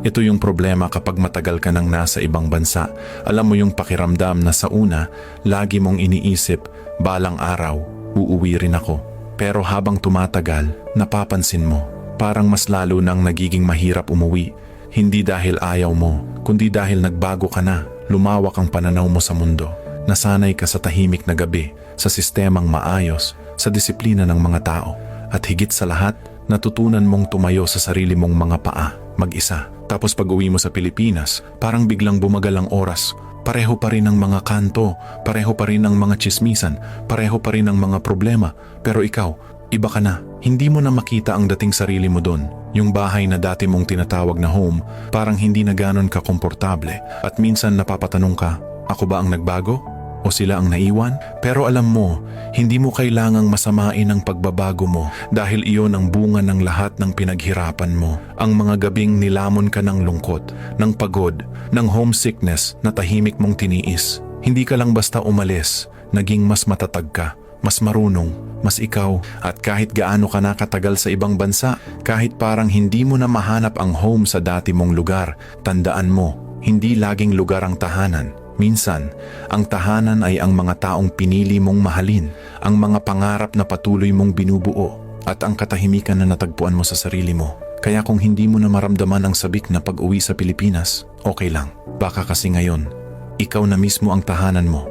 Ito yung problema kapag matagal ka nang nasa ibang bansa. Alam mo yung pakiramdam na sa una, lagi mong iniisip, balang araw, uuwi rin ako. Pero habang tumatagal, napapansin mo, parang mas lalo nang nagiging mahirap umuwi. Hindi dahil ayaw mo, kundi dahil nagbago ka na, lumawak ang pananaw mo sa mundo. Nasanay ka sa tahimik na gabi, sa sistemang maayos, sa disiplina ng mga tao. At higit sa lahat, natutunan mong tumayo sa sarili mong mga paa, mag-isa. Tapos pag uwi mo sa Pilipinas, parang biglang bumagal ang oras. Pareho pa rin ang mga kanto, pareho pa rin ang mga tsismisan, pareho pa rin ang mga problema. Pero ikaw, iba ka na. Hindi mo na makita ang dating sarili mo doon. Yung bahay na dati mong tinatawag na home, parang hindi na ganon ka komportable. At minsan napapatanong ka, ako ba ang nagbago? O sila ang naiwan? Pero alam mo, hindi mo kailangang masamain ang pagbabago mo dahil iyon ang bunga ng lahat ng pinaghirapan mo. Ang mga gabing nilamon ka ng lungkot, ng pagod, ng homesickness na tahimik mong tiniis. Hindi ka lang basta umalis, naging mas matatag ka, mas marunong, mas ikaw. At kahit gaano ka nakatagal sa ibang bansa, kahit parang hindi mo na mahanap ang home sa dati mong lugar, tandaan mo, hindi laging lugar ang tahanan. Minsan, ang tahanan ay ang mga taong pinili mong mahalin, ang mga pangarap na patuloy mong binubuo, at ang katahimikan na natagpuan mo sa sarili mo. Kaya kung hindi mo na maramdaman ang sabik na pag-uwi sa Pilipinas, okay lang. Baka kasi ngayon, ikaw na mismo ang tahanan mo.